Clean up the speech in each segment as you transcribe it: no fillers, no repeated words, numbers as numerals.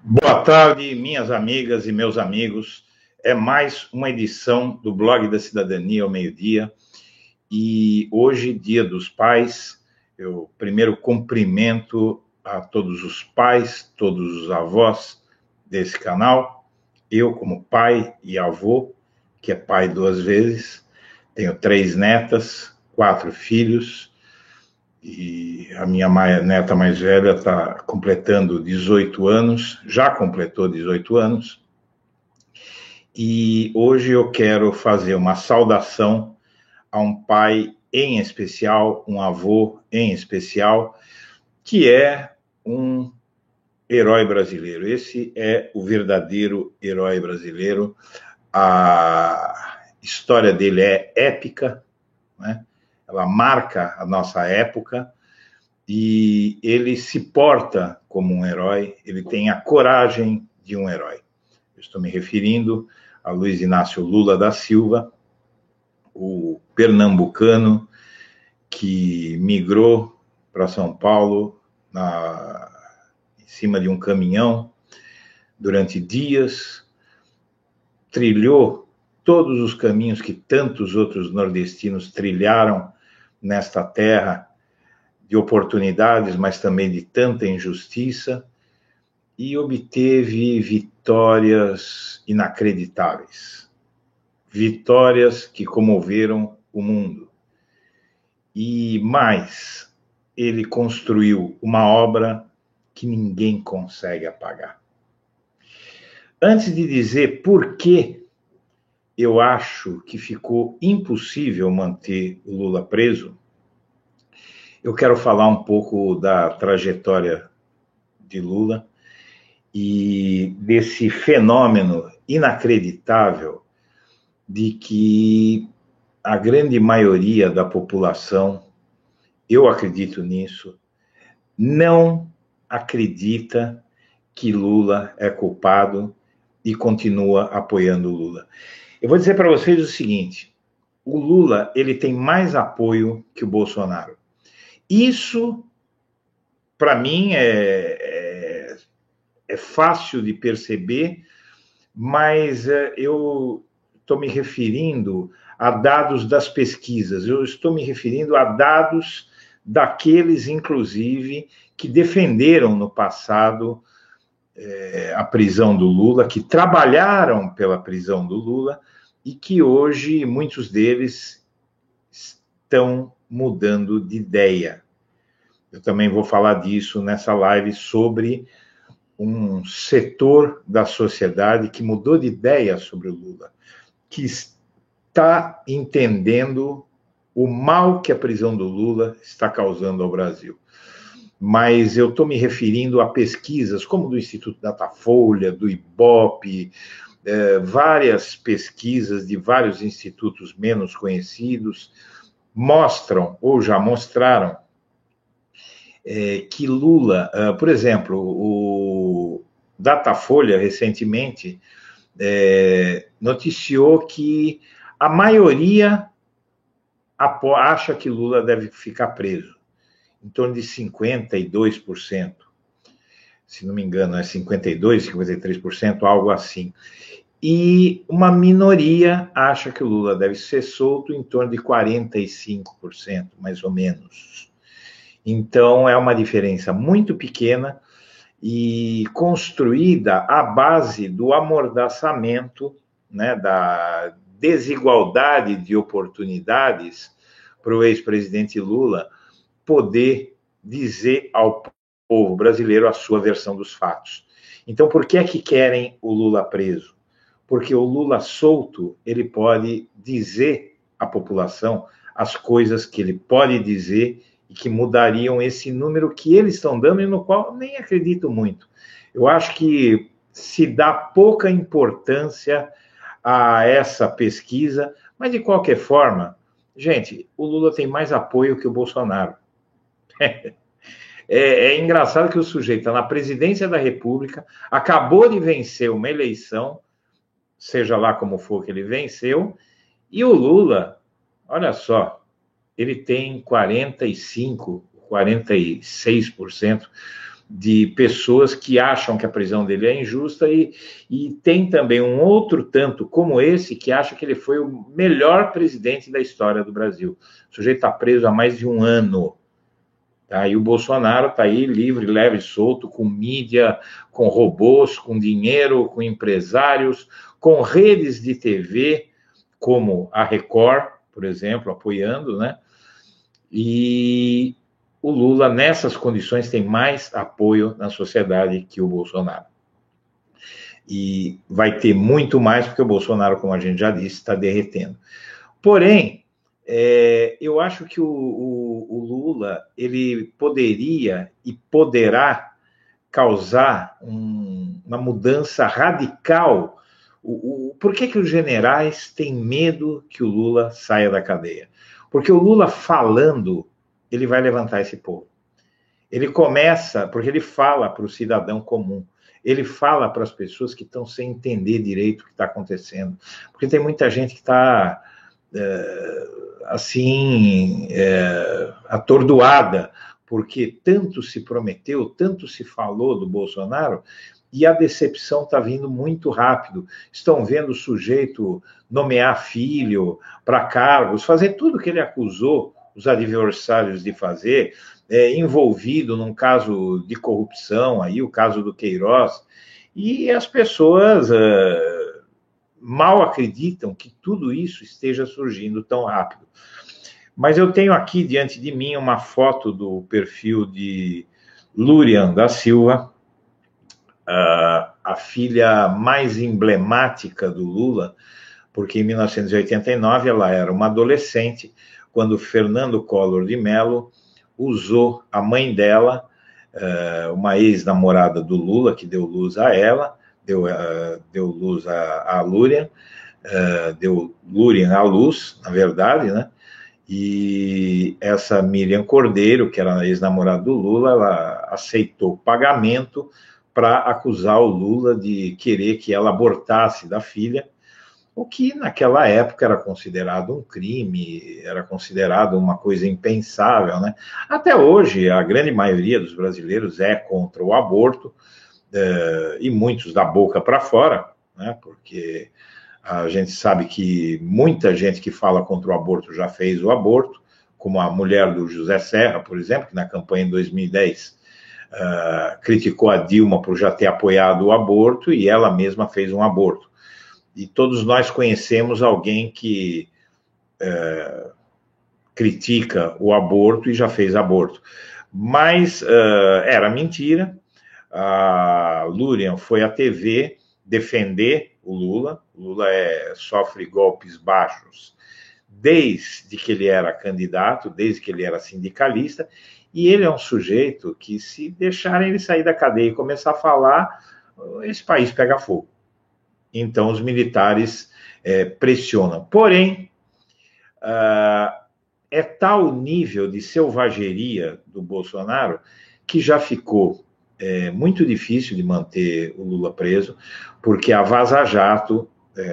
Boa tarde, minhas amigas e meus amigos. É mais uma edição do Blog da Cidadania ao meio-dia. E hoje, Dia dos Pais, eu primeiro cumprimento a todos os pais, todos os avós desse canal. Eu, como pai e avô, que é pai duas vezes, tenho 3 netas, 4 filhos, e a minha neta mais velha está completando 18 anos, já completou 18 anos, e hoje eu quero fazer uma saudação a um pai em especial, um avô em especial, que é um herói brasileiro. Esse é o verdadeiro herói brasileiro. A história dele é épica, né? Ela marca a nossa época, e ele se porta como um herói, ele tem a coragem de um herói. Eu estou me referindo a Luiz Inácio Lula da Silva, o pernambucano que migrou para São Paulo em cima de um caminhão durante dias, trilhou todos os caminhos que tantos outros nordestinos trilharam nesta terra, de oportunidades, mas também de tanta injustiça, e obteve vitórias inacreditáveis, vitórias que comoveram o mundo. E mais, ele construiu uma obra que ninguém consegue apagar. Antes de dizer por que eu acho que ficou impossível manter o Lula preso, eu quero falar um pouco da trajetória de Lula e desse fenômeno inacreditável de que a grande maioria da população, eu acredito nisso, não acredita que Lula é culpado e continua apoiando o Lula. Eu vou dizer para vocês o seguinte: o Lula, ele tem mais apoio que o Bolsonaro. Isso, para mim, é fácil de perceber, mas eu estou me referindo a dados das pesquisas, eu estou me referindo a dados daqueles, inclusive, que defenderam no passado a prisão do Lula, que trabalharam pela prisão do Lula e que hoje muitos deles estão mudando de ideia. Eu também vou falar disso nessa live sobre um setor da sociedade que mudou de ideia sobre o Lula, que está entendendo o mal que a prisão do Lula está causando ao Brasil. Mas eu estou me referindo a pesquisas como do Instituto Datafolha, do IBOP, várias pesquisas de vários institutos menos conhecidos mostram, ou já mostraram, que Lula, por exemplo, o Datafolha recentemente noticiou que a maioria acha que Lula deve ficar preso, em torno de 52%. Se não me engano, é 52%, 53%, algo assim. E uma minoria acha que o Lula deve ser solto, em torno de 45%, mais ou menos. Então, é uma diferença muito pequena e construída à base do amordaçamento, né, da desigualdade de oportunidades para o ex-presidente Lula poder dizer ao povo brasileiro a sua versão dos fatos. Então, por que é que querem o Lula preso? Porque o Lula solto, ele pode dizer à população as coisas que ele pode dizer e que mudariam esse número que eles estão dando e no qual eu nem acredito muito. Eu acho que se dá pouca importância a essa pesquisa, mas de qualquer forma, gente, o Lula tem mais apoio que o Bolsonaro. É engraçado que o sujeito está na presidência da República, acabou de vencer uma eleição, seja lá como for que ele venceu, e o Lula, olha só, ele tem 45%, 46% de pessoas que acham que a prisão dele é injusta e tem também um outro tanto como esse que acha que ele foi o melhor presidente da história do Brasil. O sujeito está preso há mais de um ano. Tá? E o Bolsonaro está aí livre, leve e solto, com mídia, com robôs, com dinheiro, com empresários, com redes de TV, como a Record, por exemplo, apoiando, né? E o Lula, nessas condições, tem mais apoio na sociedade que o Bolsonaro. E vai ter muito mais, porque o Bolsonaro, como a gente já disse, está derretendo. Porém, eu acho que o Lula, ele poderia e poderá causar uma mudança radical. Por que os generais têm medo que o Lula saia da cadeia? Porque o Lula falando, ele vai levantar esse povo. Ele começa, porque ele fala para o cidadão comum, ele fala para as pessoas que estão sem entender direito o que está acontecendo. Porque tem muita gente que está, atordoada, porque tanto se prometeu, tanto se falou do Bolsonaro, e a decepção está vindo muito rápido. Estão vendo o sujeito nomear filho para cargos, fazer tudo que ele acusou os adversários de fazer, envolvido num caso de corrupção, aí o caso do Queiroz, e as pessoas mal acreditam que tudo isso esteja surgindo tão rápido. Mas eu tenho aqui diante de mim uma foto do perfil de Lúrian da Silva, a filha mais emblemática do Lula, porque em 1989 ela era uma adolescente, quando Fernando Collor de Mello usou a mãe dela, uma ex-namorada do Lula, que deu luz a ela, deu luz a Lúrian, deu Lúrian à luz, na verdade, né? E essa Miriam Cordeiro, que era a ex-namorada do Lula, ela aceitou o pagamento para acusar o Lula de querer que ela abortasse da filha, o que naquela época era considerado um crime, era considerado uma coisa impensável, né? Até hoje, a grande maioria dos brasileiros é contra o aborto, e muitos da boca para fora, né? Porque a gente sabe que muita gente que fala contra o aborto já fez o aborto, como a mulher do José Serra, por exemplo, que na campanha em 2010 criticou a Dilma por já ter apoiado o aborto e ela mesma fez um aborto. E todos nós conhecemos alguém que critica o aborto e já fez aborto. Mas era mentira. A Lúrian foi à TV defender o Lula. O Lula sofre golpes baixos desde que ele era candidato, desde que ele era sindicalista, e ele é um sujeito que, se deixarem ele sair da cadeia e começar a falar, esse país pega fogo. Então, os militares pressionam. Porém, é tal nível de selvageria do Bolsonaro que já ficou muito difícil de manter o Lula preso, porque a Vaza Jato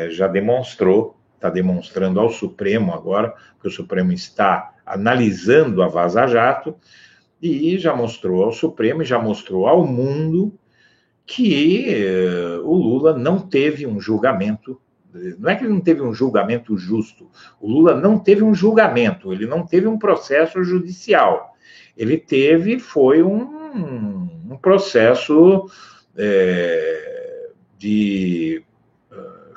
já demonstrou, está demonstrando ao Supremo agora, porque o Supremo está analisando a Vaza Jato, e já mostrou ao Supremo e já mostrou ao mundo que o Lula não teve um julgamento. Não é que ele não teve um julgamento justo, o Lula não teve um julgamento, ele não teve um processo judicial, ele foi um processo de...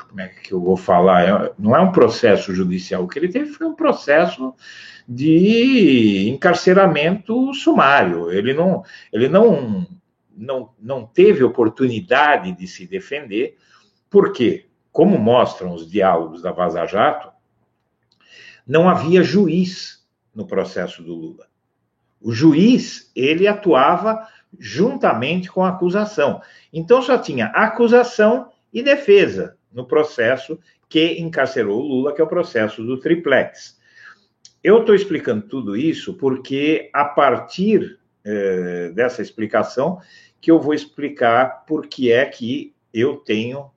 Como é que eu vou falar? Não é um processo judicial, o que ele teve foi um processo de encarceramento sumário, ele não teve oportunidade de se defender, porque, como mostram os diálogos da Vaza Jato, não havia juiz no processo do Lula. O juiz, ele atuava juntamente com a acusação. Então, só tinha acusação e defesa no processo que encarcerou o Lula, que é o processo do triplex. Eu estou explicando tudo isso porque, a partir dessa explicação, que eu vou explicar por que é que eu tenho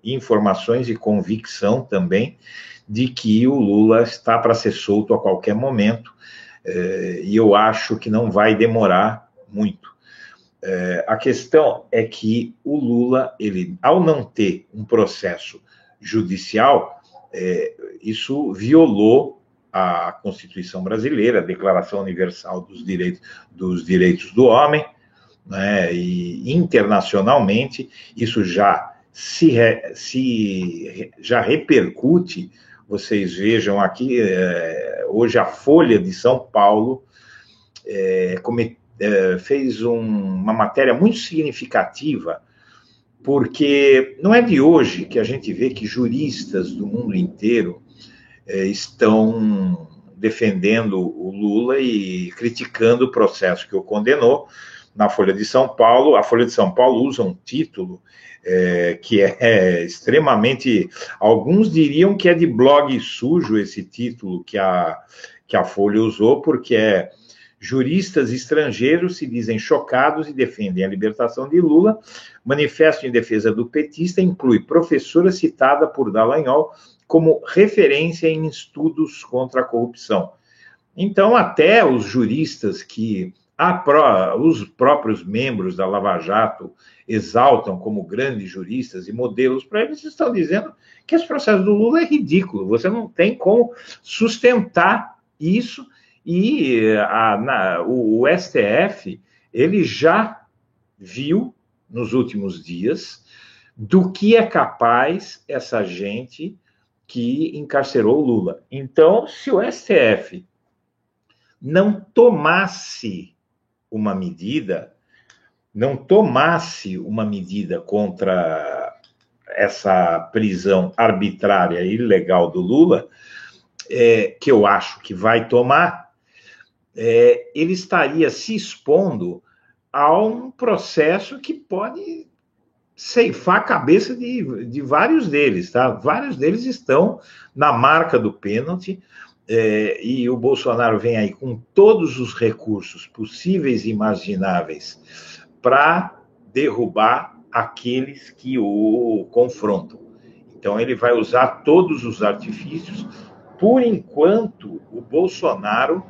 informações e convicção também de que o Lula está para ser solto a qualquer momento, e eu acho que não vai demorar muito. A questão é que o Lula, ele, ao não ter um processo judicial, isso violou a Constituição brasileira, a Declaração Universal dos Direitos do Homem, né? E internacionalmente isso já já repercute. Vocês vejam aqui, hoje a Folha de São Paulo fez uma matéria muito significativa, porque não é de hoje que a gente vê que juristas do mundo inteiro estão defendendo o Lula e criticando o processo que o condenou. Na Folha de São Paulo, a Folha de São Paulo usa um título que é extremamente... Alguns diriam que é de blog sujo esse título que a Folha usou, porque juristas estrangeiros se dizem chocados e defendem a libertação de Lula. Manifesto em defesa do petista inclui professora citada por Dallagnol como referência em estudos contra a corrupção. Então, até os juristas que os próprios membros da Lava Jato exaltam como grandes juristas e modelos para eles, estão dizendo que esse processo do Lula é ridículo, você não tem como sustentar isso, e o STF, ele já viu nos últimos dias do que é capaz essa gente que encarcerou o Lula. Então, se o STF não tomasse uma medida contra essa prisão arbitrária e ilegal do Lula, que eu acho que vai tomar, ele estaria se expondo a um processo que pode ceifar a cabeça de vários deles, tá? Vários deles estão na marca do pênalti, e o Bolsonaro vem aí com todos os recursos possíveis e imagináveis para derrubar aqueles que o confrontam. Então, ele vai usar todos os artifícios. Por enquanto, o Bolsonaro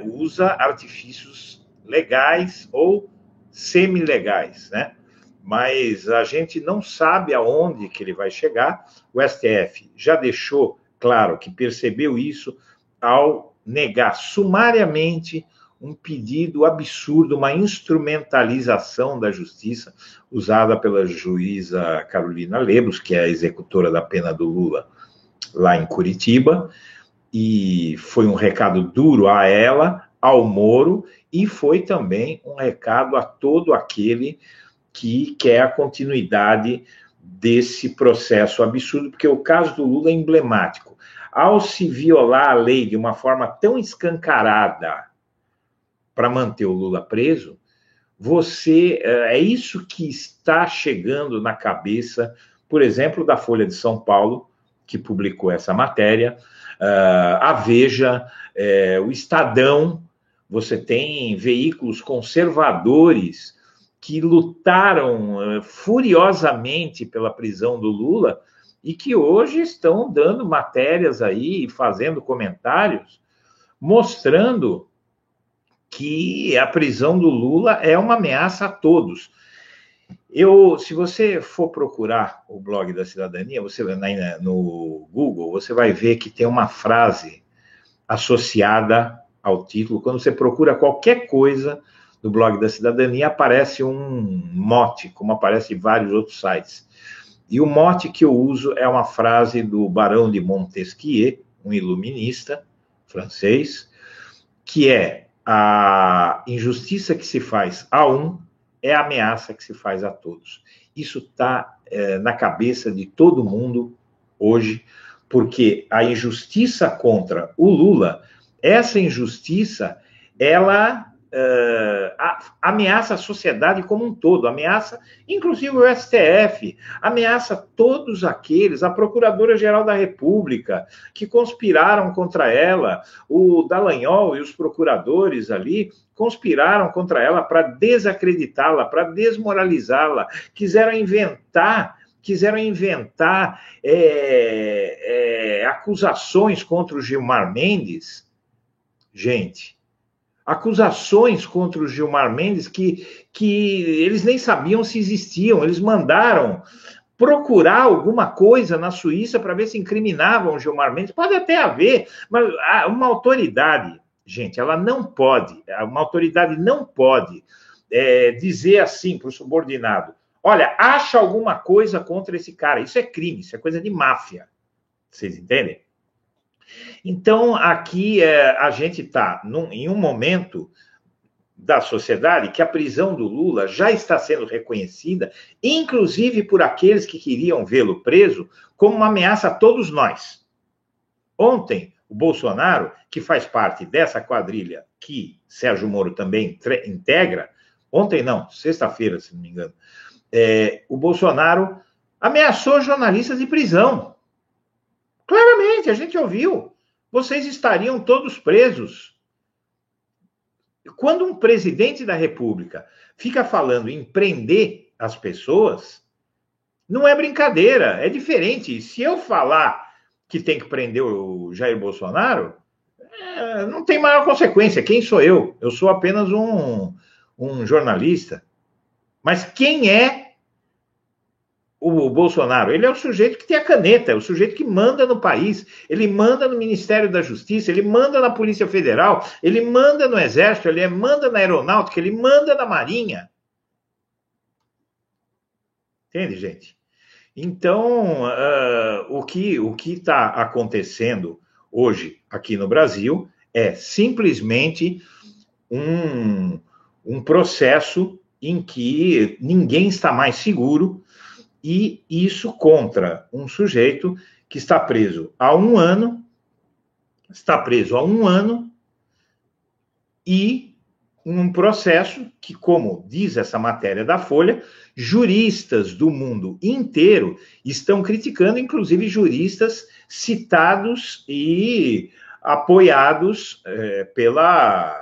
usa artifícios legais ou semi-legais, né? Mas a gente não sabe aonde que ele vai chegar. O STF já deixou claro que percebeu isso ao negar sumariamente um pedido absurdo, uma instrumentalização da justiça usada pela juíza Carolina Lebos, que é a executora da pena do Lula lá em Curitiba, e foi um recado duro a ela, ao Moro, e foi também um recado a todo aquele que quer a continuidade desse processo absurdo, porque o caso do Lula é emblemático. Ao se violar a lei de uma forma tão escancarada para manter o Lula preso, é isso que está chegando na cabeça, por exemplo, da Folha de São Paulo, que publicou essa matéria, a Veja, o Estadão. Você tem veículos conservadores que lutaram furiosamente pela prisão do Lula e que hoje estão dando matérias aí, fazendo comentários, mostrando que a prisão do Lula é uma ameaça a todos. Se você for procurar o blog da Cidadania, você no Google, você vai ver que tem uma frase associada ao título. Quando você procura qualquer coisa do blog da Cidadania, aparece um mote, como aparece em vários outros sites. E o mote que eu uso é uma frase do Barão de Montesquieu, um iluminista francês, que é: a injustiça que se faz a um é a ameaça que se faz a todos. Isso está na cabeça de todo mundo hoje, porque a injustiça contra o Lula, essa injustiça, ela ameaça a sociedade como um todo, ameaça inclusive o STF, ameaça todos aqueles, a Procuradora-Geral da República, que conspiraram contra ela, o Dallagnol e os procuradores ali conspiraram contra ela para desacreditá-la, para desmoralizá-la, quiseram inventar acusações contra o Gilmar Mendes. Gente, acusações contra o Gilmar Mendes que eles nem sabiam se existiam. Eles mandaram procurar alguma coisa na Suíça para ver se incriminavam o Gilmar Mendes. Pode até haver, mas uma autoridade, gente, ela não pode, uma autoridade não pode dizer assim para o subordinado: olha, acha alguma coisa contra esse cara. Isso é crime, isso é coisa de máfia. Vocês entendem? Então, aqui a gente está em um momento da sociedade que a prisão do Lula já está sendo reconhecida, inclusive por aqueles que queriam vê-lo preso, como uma ameaça a todos nós. Ontem, o Bolsonaro, que faz parte dessa quadrilha que Sérgio Moro também integra, ontem não, sexta-feira, se não me engano, o Bolsonaro ameaçou jornalistas de prisão. Claramente, a gente ouviu. Vocês estariam todos presos. Quando um presidente da República fica falando em prender as pessoas, não é brincadeira, é diferente. Se eu falar que tem que prender o Jair Bolsonaro, não tem maior consequência. Quem sou eu? Eu sou apenas um jornalista. Mas quem é o Bolsonaro? Ele é o sujeito que tem a caneta, é o sujeito que manda no país, ele manda no Ministério da Justiça, ele manda na Polícia Federal, ele manda no Exército, ele manda na Aeronáutica, ele manda na Marinha. Entende, gente? Então, o que está acontecendo hoje aqui no Brasil é simplesmente um processo em que ninguém está mais seguro, e isso contra um sujeito que está preso há um ano, e um processo que, como diz essa matéria da Folha, juristas do mundo inteiro estão criticando, inclusive juristas citados e apoiados pela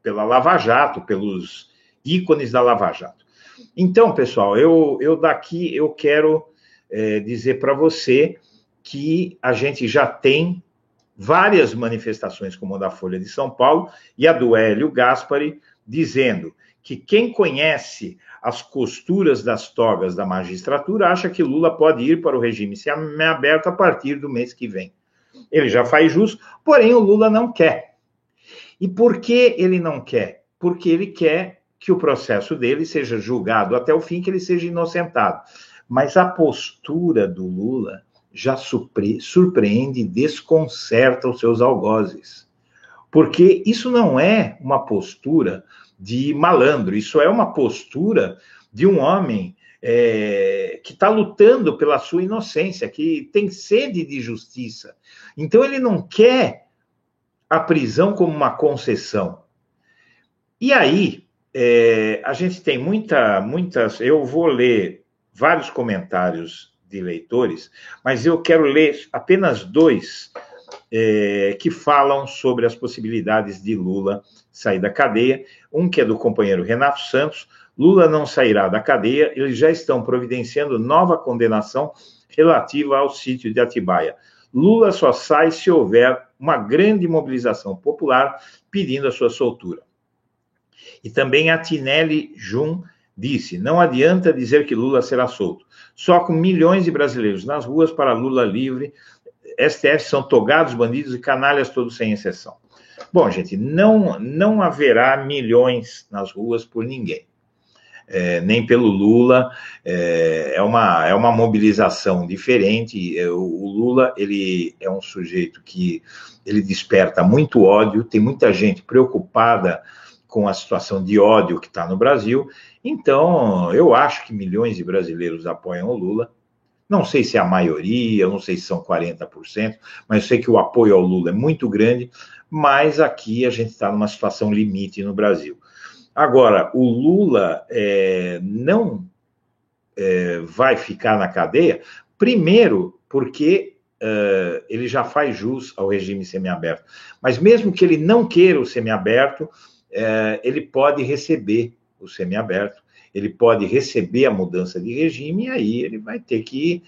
Lava Jato, pelos ícones da Lava Jato. Então, pessoal, eu daqui eu quero dizer para você que a gente já tem várias manifestações, como a da Folha de São Paulo e a do Hélio Gaspari, dizendo que quem conhece as costuras das togas da magistratura acha que Lula pode ir para o regime semiaberto a partir do mês que vem. Ele já faz jus, porém o Lula não quer. E por que ele não quer? Porque ele quer que o processo dele seja julgado até o fim, que ele seja inocentado. Mas a postura do Lula já surpreende e desconcerta os seus algozes. Porque isso não é uma postura de malandro, isso é uma postura de um homem que está lutando pela sua inocência, que tem sede de justiça. Então ele não quer a prisão como uma concessão. E aí, a gente tem muitas... Eu vou ler vários comentários de leitores, mas eu quero ler apenas dois que falam sobre as possibilidades de Lula sair da cadeia. Um que é do companheiro Renato Santos: Lula não sairá da cadeia, eles já estão providenciando nova condenação relativa ao sítio de Atibaia. Lula só sai se houver uma grande mobilização popular pedindo a sua soltura. E também a Tinelli Jun disse: não adianta dizer que Lula será solto. Só com milhões de brasileiros nas ruas para Lula livre, STF são togados, bandidos e canalhas todos sem exceção. Bom, gente, não haverá milhões nas ruas por ninguém. Nem pelo Lula, é uma mobilização diferente. O Lula, ele é um sujeito que ele desperta muito ódio, tem muita gente preocupada com a situação de ódio que está no Brasil. Então, eu acho que milhões de brasileiros apoiam o Lula. Não sei se é a maioria, não sei se são 40%, mas eu sei que o apoio ao Lula é muito grande, mas aqui a gente está numa situação limite no Brasil. Agora, o Lula não vai ficar na cadeia, primeiro porque ele já faz jus ao regime semiaberto. Mas mesmo que ele não queira o semiaberto, ele pode receber o semiaberto, ele pode receber a mudança de regime, e aí ele vai ter que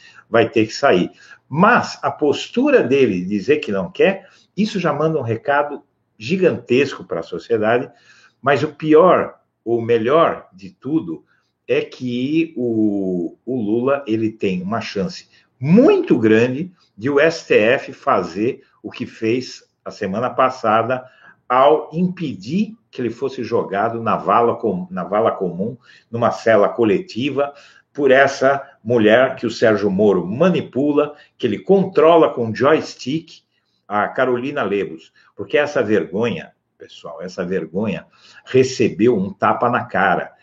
sair. Mas a postura dele dizer que não quer, isso já manda um recado gigantesco para a sociedade, mas o pior, o melhor de tudo, é que o Lula ele tem uma chance muito grande de o STF fazer o que fez a semana passada ao impedir que ele fosse jogado na vala comum, numa cela coletiva, por essa mulher que o Sérgio Moro manipula, que ele controla com joystick, a Carolina Lebos. Porque essa vergonha, pessoal, essa vergonha recebeu um tapa na cara.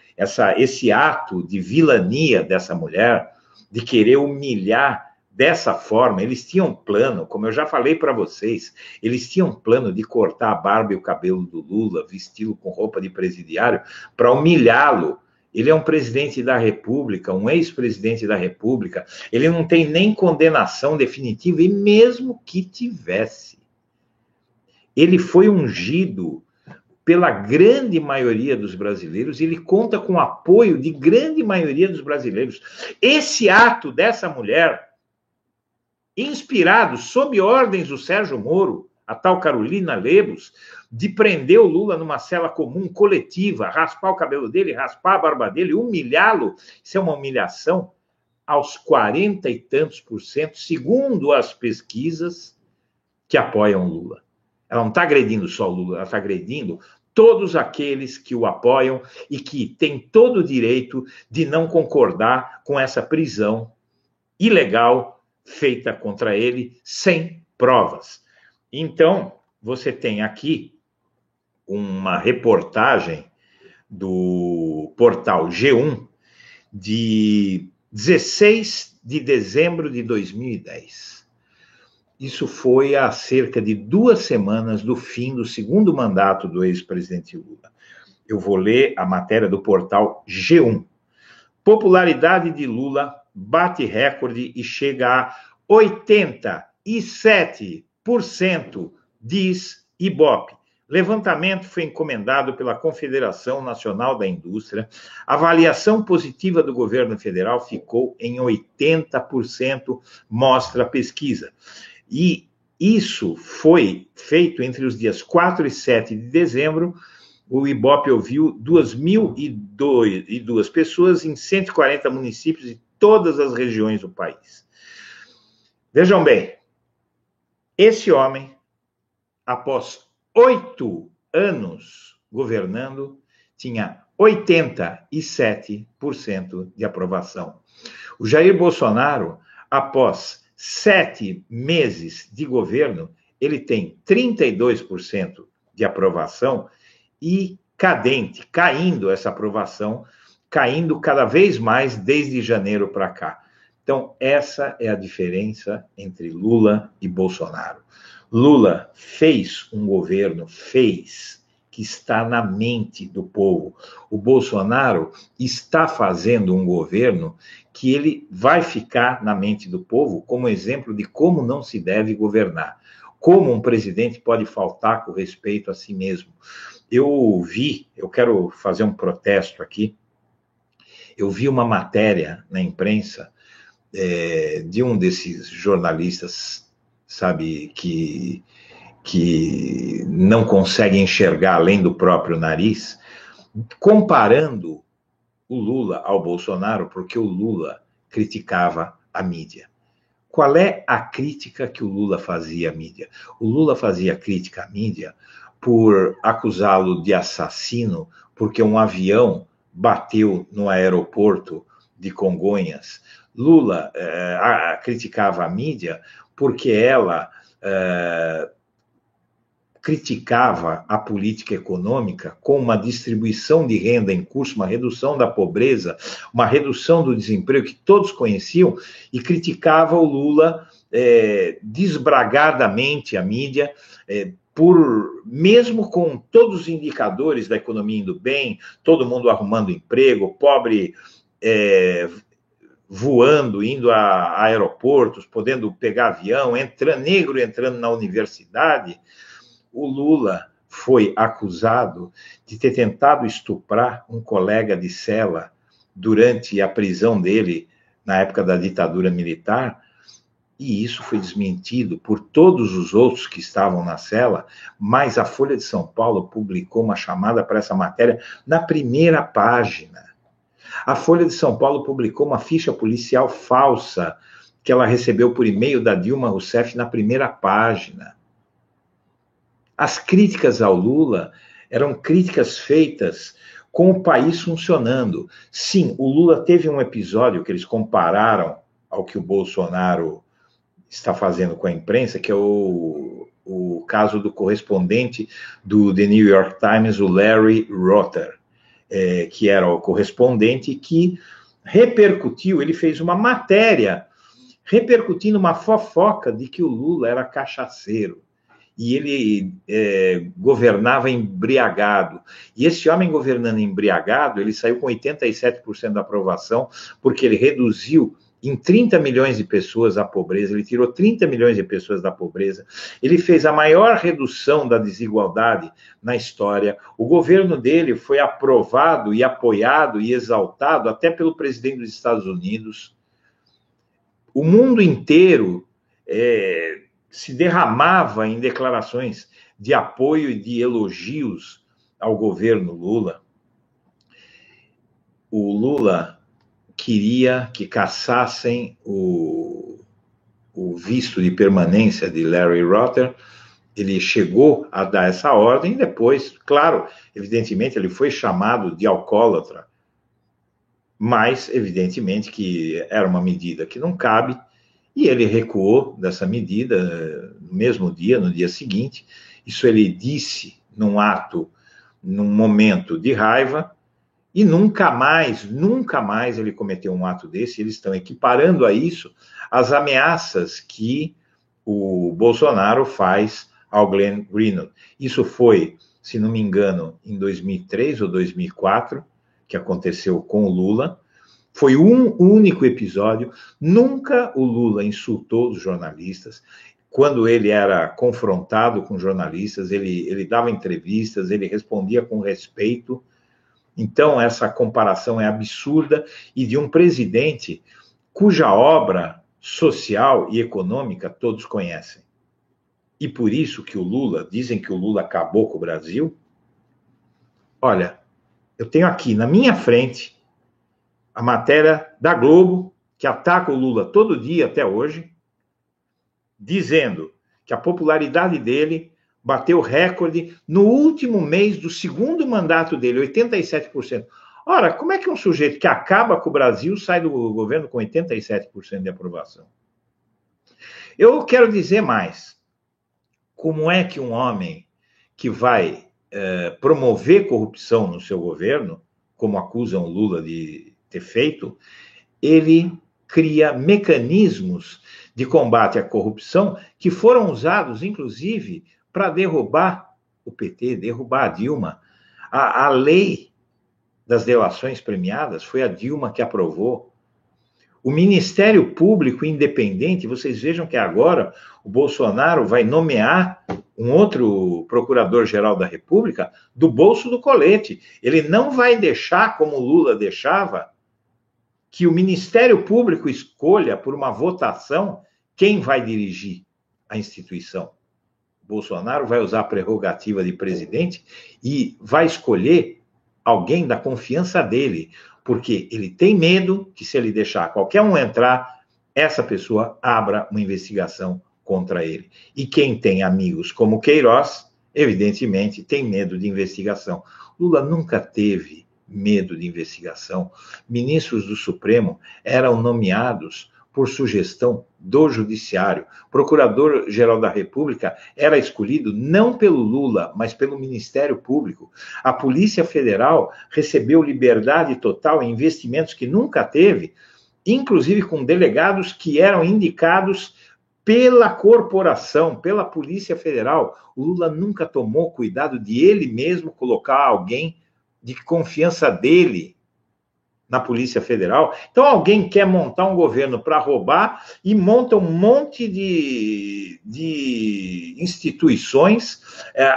Esse ato de vilania dessa mulher, de querer humilhar dessa forma, eles tinham um plano, como eu já falei para vocês, eles tinham um plano de cortar a barba e o cabelo do Lula, vesti-lo com roupa de presidiário, para humilhá-lo. Ele é um presidente da República, um ex-presidente da República, ele não tem nem condenação definitiva, e mesmo que tivesse, ele foi ungido pela grande maioria dos brasileiros, ele conta com o apoio de grande maioria dos brasileiros. Esse ato dessa mulher, inspirado, sob ordens do Sérgio Moro, a tal Carolina Lebos, de prender o Lula numa cela comum, coletiva, raspar o cabelo dele, raspar a barba dele, humilhá-lo, isso é uma humilhação aos 40 e tantos %, segundo as pesquisas que apoiam o Lula. Ela não está agredindo só o Lula, ela está agredindo todos aqueles que o apoiam e que têm todo o direito de não concordar com essa prisão ilegal feita contra ele sem provas. Então, você tem aqui uma reportagem do portal G1 de 16 de dezembro de 2010. Isso foi há cerca de 2 semanas do fim do segundo mandato do ex-presidente Lula. Eu vou ler a matéria do portal G1. Popularidade de Lula bate recorde e chega a 87%, diz Ibope. Levantamento foi encomendado pela Confederação Nacional da Indústria. A avaliação positiva do governo federal ficou em 80%, mostra a pesquisa. E isso foi feito entre os dias 4 e 7 de dezembro. O Ibope ouviu 2.002 pessoas em 140 municípios de todas as regiões do país. Vejam bem, esse homem, após 8 anos governando, tinha 87% de aprovação. O Jair Bolsonaro, após 7 meses de governo, ele tem 32% de aprovação e cadente, caindo essa aprovação, caindo cada vez mais desde janeiro para cá. Então, essa é a diferença entre Lula e Bolsonaro. Lula fez um governo, que está na mente do povo. O Bolsonaro está fazendo um governo que ele vai ficar na mente do povo como exemplo de como não se deve governar. Como um presidente pode faltar com respeito a si mesmo. Eu quero fazer um protesto aqui, eu vi uma matéria na imprensa de um desses jornalistas, sabe, que não consegue enxergar além do próprio nariz, comparando o Lula ao Bolsonaro, porque o Lula criticava a mídia. Qual é a crítica que o Lula fazia à mídia? O Lula fazia crítica à mídia por acusá-lo de assassino, porque um avião bateu no aeroporto de Congonhas. Lula criticava a mídia porque ela criticava a política econômica com uma distribuição de renda em curso, uma redução da pobreza, uma redução do desemprego que todos conheciam, e criticava o Lula desbragadamente, a mídia, mesmo com todos os indicadores da economia indo bem, todo mundo arrumando emprego, pobre voando, indo a aeroportos, podendo pegar avião, negro entrando na universidade. O Lula foi acusado de ter tentado estuprar um colega de cela durante a prisão dele, na época da ditadura militar, E isso foi desmentido por todos os outros que estavam na cela, mas a Folha de São Paulo publicou uma chamada para essa matéria na primeira página. A Folha de São Paulo publicou uma ficha policial falsa que ela recebeu por e-mail da Dilma Rousseff na primeira página. As críticas ao Lula eram críticas feitas com o país funcionando. Sim, o Lula teve um episódio que eles compararam ao que o Bolsonaro está fazendo com a imprensa, que é o caso do correspondente do The New York Times, o Larry Rotter, que era o correspondente que repercutiu, ele fez uma matéria repercutindo uma fofoca de que o Lula era cachaceiro e ele governava embriagado. E esse homem governando embriagado, ele saiu com 87% da aprovação, porque ele reduziu em 30 milhões de pessoas a pobreza, ele tirou 30 milhões de pessoas da pobreza, ele fez a maior redução da desigualdade na história. O governo dele foi aprovado e apoiado e exaltado até pelo presidente dos Estados Unidos. O mundo inteiro se derramava em declarações de apoio e de elogios ao governo Lula. O Lula queria que cassassem o visto de permanência de Larry Rotter. Ele chegou a dar essa ordem, depois, claro, evidentemente, ele foi chamado de alcoólatra, mas, evidentemente, que era uma medida que não cabe, e ele recuou dessa medida no mesmo dia, no dia seguinte. Isso ele disse num ato, num momento de raiva, e nunca mais ele cometeu um ato desse. Eles estão equiparando a isso as ameaças que o Bolsonaro faz ao Glenn Greenwald. Isso foi, se não me engano, em 2003 ou 2004, que aconteceu com o Lula. Foi um único episódio. Nunca o Lula insultou os jornalistas. Quando ele era confrontado com jornalistas, ele dava entrevistas, ele respondia com respeito. Então, essa comparação é absurda e de um presidente cuja obra social e econômica todos conhecem. E por isso que o Lula, dizem que o Lula acabou com o Brasil. Olha, eu tenho aqui na minha frente a matéria da Globo, que ataca o Lula todo dia até hoje, dizendo que a popularidade dele bateu recorde no último mês do segundo mandato dele, 87%. Ora, como é que um sujeito que acaba com o Brasil sai do governo com 87% de aprovação? Eu quero dizer mais. Como é que um homem que vai promover corrupção no seu governo, como acusam o Lula de ter feito, ele cria mecanismos de combate à corrupção que foram usados, inclusive, para derrubar o PT, derrubar a Dilma. A lei das delações premiadas foi a Dilma que aprovou. O Ministério Público Independente, vocês vejam que agora o Bolsonaro vai nomear um outro procurador-geral da República do bolso do colete. Ele não vai deixar, como o Lula deixava, que o Ministério Público escolha, por uma votação, quem vai dirigir a instituição. Bolsonaro vai usar a prerrogativa de presidente e vai escolher alguém da confiança dele, porque ele tem medo que, se ele deixar qualquer um entrar, essa pessoa abra uma investigação contra ele. E quem tem amigos como Queiroz, evidentemente, tem medo de investigação. Lula nunca teve medo de investigação. Ministros do Supremo eram nomeados por sugestão do Judiciário. Procurador-Geral da República era escolhido não pelo Lula, mas pelo Ministério Público. A Polícia Federal recebeu liberdade total em investimentos que nunca teve, inclusive com delegados que eram indicados pela corporação, pela Polícia Federal. O Lula nunca tomou cuidado de ele mesmo colocar alguém de confiança dele na Polícia Federal. Então, alguém quer montar um governo para roubar e monta um monte de instituições,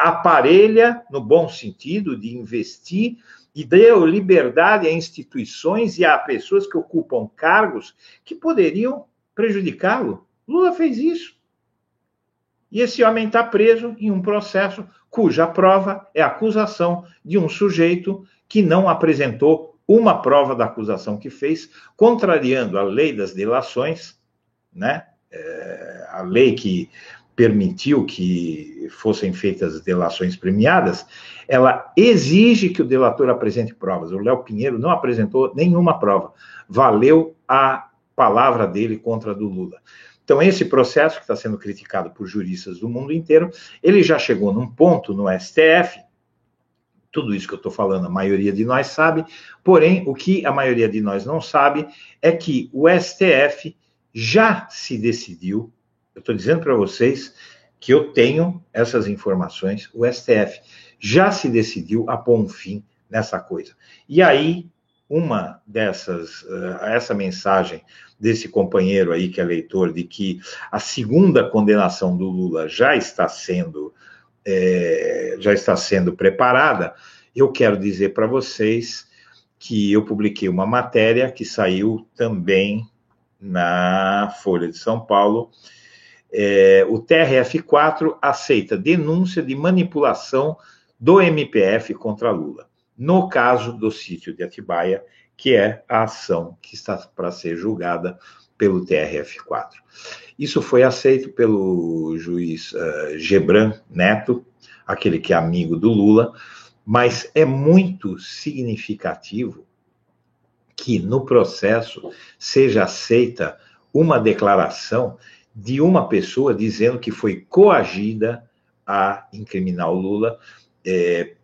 aparelha, no bom sentido, de investir, e deu liberdade a instituições e a pessoas que ocupam cargos que poderiam prejudicá-lo. Lula fez isso. E esse homem está preso em um processo cuja prova é a acusação de um sujeito que não apresentou uma prova da acusação que fez, contrariando a lei das delações, né? A lei que permitiu que fossem feitas delações premiadas, ela exige que o delator apresente provas. O Léo Pinheiro não apresentou nenhuma prova. Valeu a palavra dele contra a do Lula. Então, esse processo que está sendo criticado por juristas do mundo inteiro, ele já chegou num ponto no STF, tudo isso que eu estou falando, a maioria de nós sabe, porém, o que a maioria de nós não sabe é que o STF já se decidiu. Eu estou dizendo para vocês que eu tenho essas informações, o STF já se decidiu a pôr um fim nessa coisa. E aí, essa mensagem desse companheiro aí que é leitor, de que a segunda condenação do Lula já está sendo preparada, eu quero dizer para vocês que eu publiquei uma matéria que saiu também na Folha de São Paulo. O TRF4 aceita denúncia de manipulação do MPF contra Lula, no caso do sítio de Atibaia, que é a ação que está para ser julgada pelo TRF4. Isso foi aceito pelo juiz Gebran Neto, aquele que é amigo do Lula, mas é muito significativo que no processo seja aceita uma declaração de uma pessoa dizendo que foi coagida a incriminar o Lula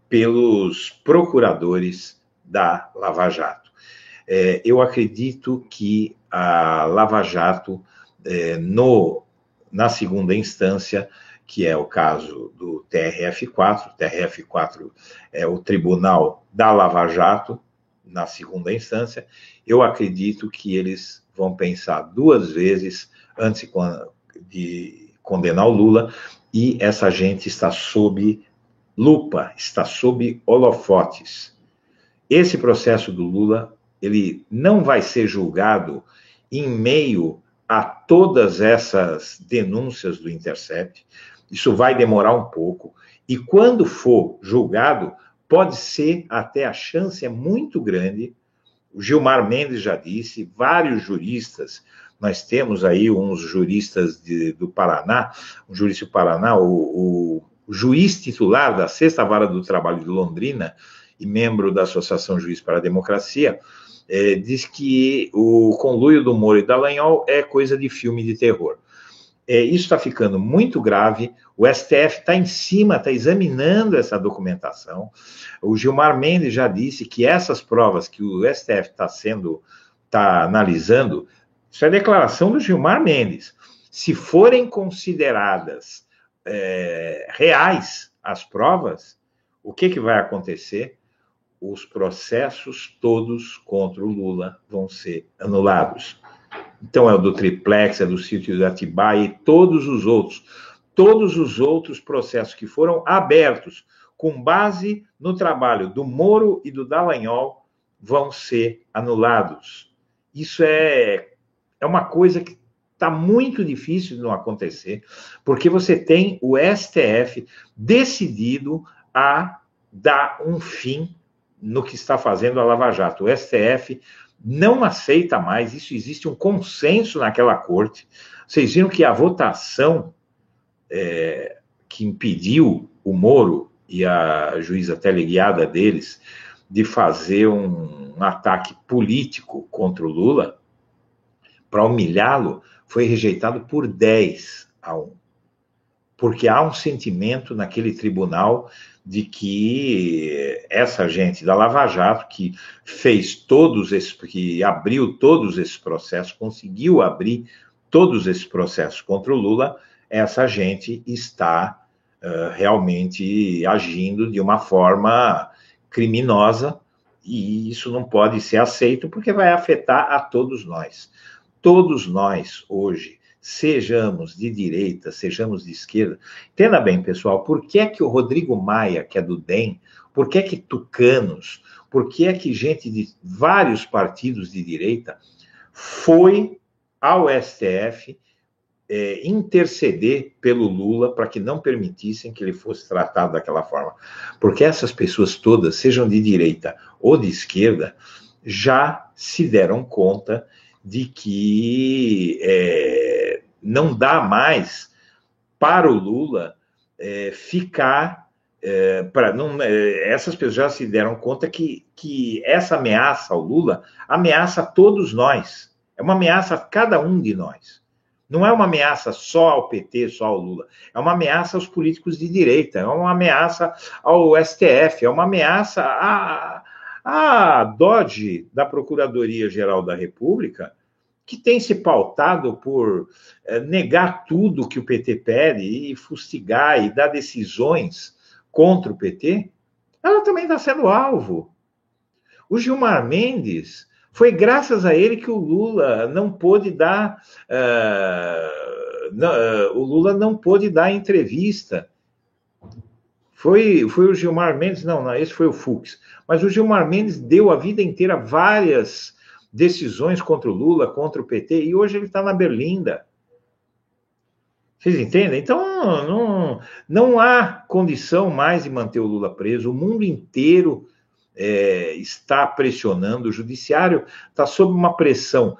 pelos procuradores da Lava Jato. Eu acredito que a Lava Jato, na segunda instância, que é o caso do TRF4, o TRF4 é o Tribunal da Lava Jato, na segunda instância, eu acredito que eles vão pensar duas vezes antes de condenar o Lula, e essa gente está sob lupa, está sob holofotes. Esse processo do Lula, ele não vai ser julgado em meio a todas essas denúncias do Intercept. Isso vai demorar um pouco, e quando for julgado, pode ser, até a chance é muito grande, o Gilmar Mendes já disse, vários juristas, nós temos aí uns juristas do Paraná, um jurista do Paraná, o juiz titular da 6ª Vara do Trabalho de Londrina e membro da Associação Juiz para a Democracia, diz que o conluio do Moro e Dallagnol é coisa de filme de terror. Isso está ficando muito grave, o STF está em cima, está examinando essa documentação. O Gilmar Mendes já disse que essas provas que o STF está analisando, isso é declaração do Gilmar Mendes. Se forem consideradas reais as provas, o que vai acontecer? Os processos todos contra o Lula vão ser anulados. Então, é o do triplex, é do sítio de Atibaia e todos os outros processos que foram abertos com base no trabalho do Moro e do Dallagnol vão ser anulados. Isso é uma coisa que está muito difícil de não acontecer, porque você tem o STF decidido a dar um fim no que está fazendo a Lava Jato. O STF não aceita mais, isso existe um consenso naquela corte. Vocês viram que a votação que impediu o Moro e a juíza teleguiada deles de fazer um ataque político contra o Lula, para humilhá-lo, foi rejeitado por 10-1. Porque há um sentimento naquele tribunal de que essa gente da Lava Jato, que que abriu todos esses processos, conseguiu abrir todos esses processos contra o Lula, essa gente está realmente agindo de uma forma criminosa, e isso não pode ser aceito, porque vai afetar a todos nós. Todos nós, hoje, sejamos de direita, sejamos de esquerda. Entenda bem, pessoal, por que é que o Rodrigo Maia, que é do DEM, por que é que tucanos, por que é que gente de vários partidos de direita foi ao STF interceder pelo Lula para que não permitissem que ele fosse tratado daquela forma. Porque essas pessoas todas, sejam de direita ou de esquerda, já se deram conta de que não dá mais para o Lula ficar... essas pessoas já se deram conta que essa ameaça ao Lula ameaça todos nós. É uma ameaça a cada um de nós. Não é uma ameaça só ao PT, só ao Lula. É uma ameaça aos políticos de direita, é uma ameaça ao STF, é uma ameaça à DOGE da Procuradoria-Geral da República, que tem se pautado por negar tudo que o PT pede e fustigar e dar decisões contra o PT. Ela também está sendo alvo. O Gilmar Mendes... Foi graças a ele que o Lula não pôde dar... o Lula não pôde dar entrevista. Foi o Gilmar Mendes... Não, esse foi o Fux. Mas o Gilmar Mendes deu a vida inteira várias decisões contra o Lula, contra o PT, e hoje ele está na Berlinda. Vocês entendem? Então, não há condição mais de manter o Lula preso. O mundo inteiro... está pressionando, o judiciário está sob uma pressão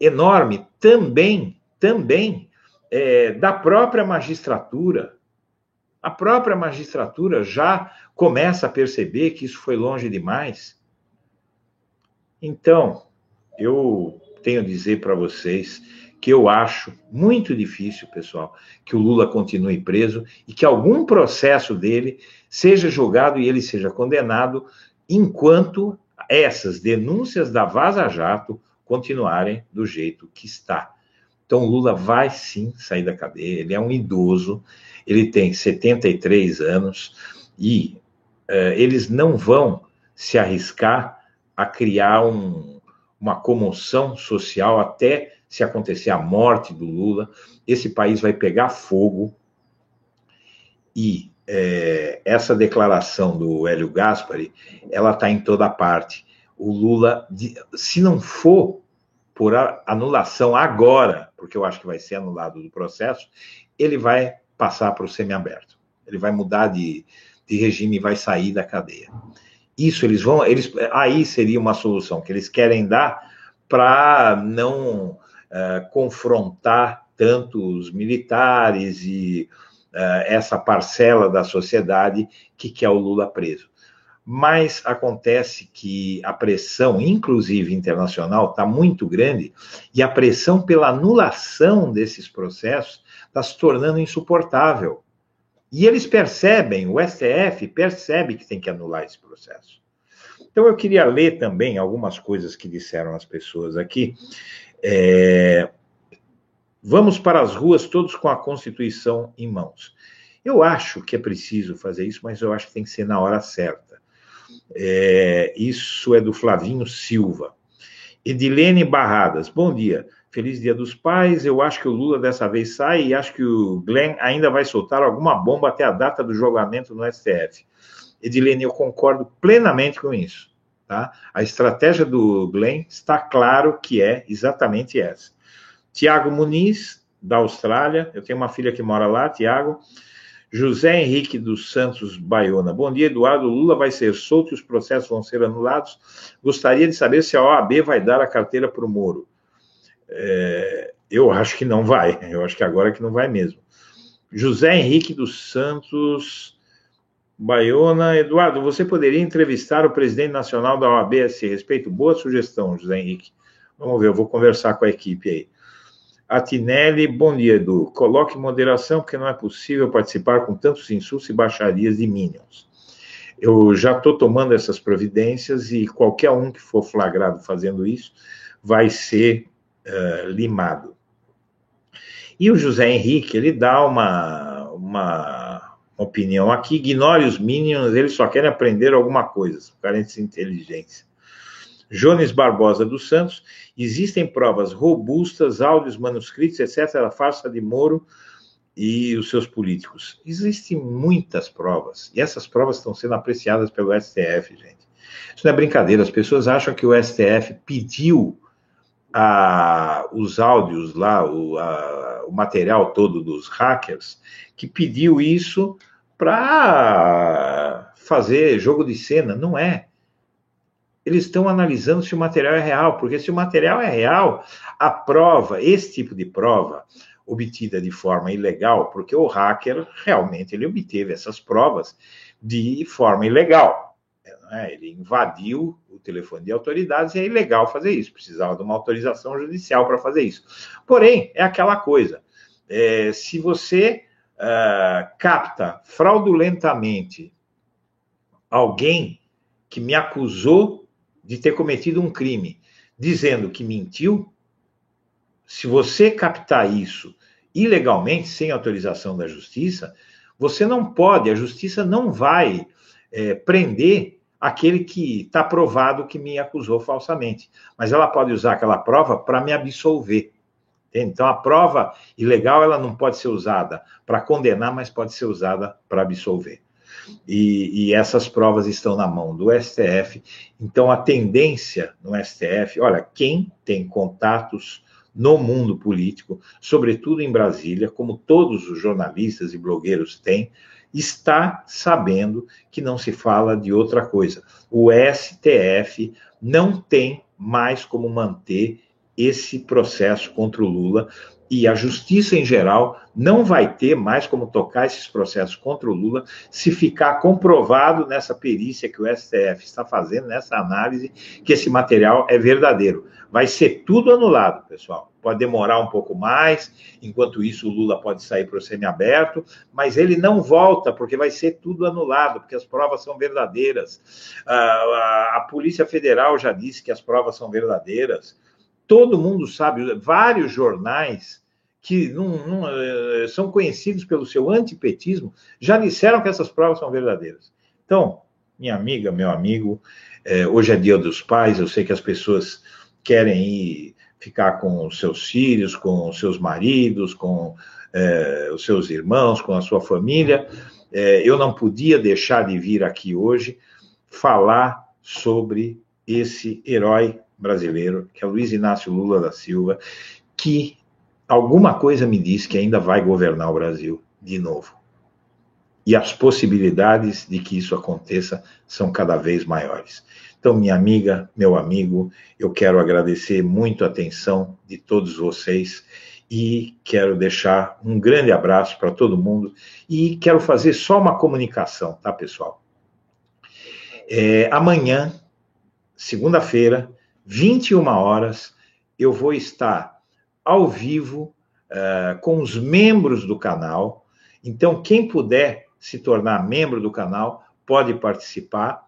enorme também da própria magistratura. A própria magistratura já começa a perceber que isso foi longe demais. Então, eu tenho a dizer para vocês que eu acho muito difícil, pessoal, que o Lula continue preso e que algum processo dele seja julgado e ele seja condenado enquanto essas denúncias da Vaza Jato continuarem do jeito que está. Então, o Lula vai sim sair da cadeia, ele é um idoso, ele tem 73 anos e eles não vão se arriscar a criar uma comoção social até se acontecer a morte do Lula. Esse país vai pegar fogo e essa declaração do Hélio Gaspari, ela está em toda parte. O Lula, se não for por anulação agora, porque eu acho que vai ser anulado do processo, ele vai passar para o semiaberto. Ele vai mudar de regime e vai sair da cadeia. Isso aí seria uma solução que eles querem dar para não confrontar tanto os militares e essa parcela da sociedade que quer o Lula preso. Mas acontece que a pressão, inclusive internacional, está muito grande e a pressão pela anulação desses processos está se tornando insuportável. E eles percebem, o STF percebe que tem que anular esse processo. Então eu queria ler também algumas coisas que disseram as pessoas aqui. Vamos para as ruas todos com a Constituição em mãos. Eu acho que é preciso fazer isso, mas eu acho que tem que ser na hora certa. Isso é do Flavinho Silva. Edilene Barradas, bom dia. Feliz Dia dos Pais. Eu acho que o Lula dessa vez sai e acho que o Glenn ainda vai soltar alguma bomba até a data do julgamento no STF. Edilene, eu concordo plenamente com isso. Tá? A estratégia do Glenn está claro que é exatamente essa. Tiago Muniz, da Austrália. Eu tenho uma filha que mora lá, Tiago. José Henrique dos Santos Baiona. Bom dia, Eduardo. Lula vai ser solto e os processos vão ser anulados. Gostaria de saber se a OAB vai dar a carteira para o Moro. Eu acho que não vai. Eu acho que agora que não vai mesmo. José Henrique dos Santos Baiona. Eduardo, você poderia entrevistar o presidente nacional da OAB a esse respeito? Boa sugestão, José Henrique. Vamos ver, eu vou conversar com a equipe aí. Atinelli, bom dia, Edu. Coloque moderação, porque não é possível participar com tantos insultos e baixarias de minions. Eu já estou tomando essas providências e qualquer um que for flagrado fazendo isso vai ser limado. E o José Henrique, ele dá uma opinião aqui, ignore os minions, eles só querem aprender alguma coisa, carentes de inteligência. Jones Barbosa dos Santos, existem provas robustas, áudios, manuscritos, etc., da farsa de Moro e os seus políticos. Existem muitas provas, e essas provas estão sendo apreciadas pelo STF, gente. Isso não é brincadeira, as pessoas acham que o STF pediu os áudios lá, o material todo dos hackers, que pediu isso para fazer jogo de cena. Não é. Eles estão analisando se o material é real, porque se o material é real, a prova, esse tipo de prova, obtida de forma ilegal, porque o hacker realmente ele obteve essas provas de forma ilegal. Ele invadiu o telefone de autoridades e é ilegal fazer isso, precisava de uma autorização judicial para fazer isso. Porém, é aquela coisa, se você capta fraudulentamente alguém que me acusou de ter cometido um crime, dizendo que mentiu, se você captar isso ilegalmente, sem autorização da justiça, você não pode, a justiça não vai prender aquele que está provado que me acusou falsamente. Mas ela pode usar aquela prova para me absolver. Então, a prova ilegal ela não pode ser usada para condenar, mas pode ser usada para absolver. E essas provas estão na mão do STF. Então, a tendência no STF, olha, quem tem contatos no mundo político, sobretudo em Brasília, como todos os jornalistas e blogueiros têm, está sabendo que não se fala de outra coisa. O STF não tem mais como manter esse processo contra o Lula, e a justiça em geral não vai ter mais como tocar esses processos contra o Lula se ficar comprovado nessa perícia que o STF está fazendo, nessa análise, que esse material é verdadeiro. Vai ser tudo anulado, pessoal. Pode demorar um pouco mais, enquanto isso o Lula pode sair para o semiaberto, mas ele não volta, porque vai ser tudo anulado, porque as provas são verdadeiras. A Polícia Federal já disse que as provas são verdadeiras. Todo mundo sabe, vários jornais que são conhecidos pelo seu antipetismo, já disseram que essas provas são verdadeiras. Então, minha amiga, meu amigo, hoje é Dia dos Pais, eu sei que as pessoas querem ir ficar com os seus filhos, com os seus maridos, com os seus irmãos, com a sua família. Eu não podia deixar de vir aqui hoje falar sobre esse herói brasileiro, que é Luiz Inácio Lula da Silva, que alguma coisa me diz que ainda vai governar o Brasil de novo. E as possibilidades de que isso aconteça são cada vez maiores. Então, minha amiga, meu amigo, eu quero agradecer muito a atenção de todos vocês e quero deixar um grande abraço para todo mundo e quero fazer só uma comunicação, tá, pessoal? Amanhã, segunda-feira, 21 horas, eu vou estar ao vivo com os membros do canal. Então, quem puder se tornar membro do canal, pode participar.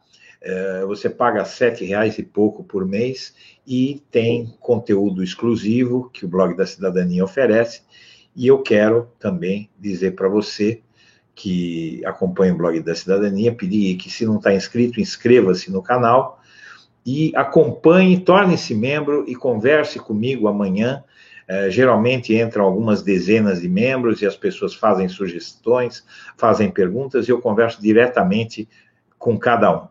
Você paga R$7 e pouco por mês e tem conteúdo exclusivo que o Blog da Cidadania oferece. E eu quero também dizer para você que acompanha o Blog da Cidadania, pedir que, se não está inscrito, inscreva-se no canal e acompanhe, torne-se membro e converse comigo amanhã. Geralmente entram algumas dezenas de membros e as pessoas fazem sugestões, fazem perguntas e eu converso diretamente com cada um.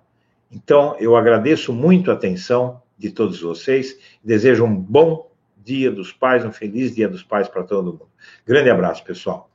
Então, eu agradeço muito a atenção de todos vocês, desejo um bom Dia dos Pais, um feliz Dia dos Pais para todo mundo. Grande abraço, pessoal.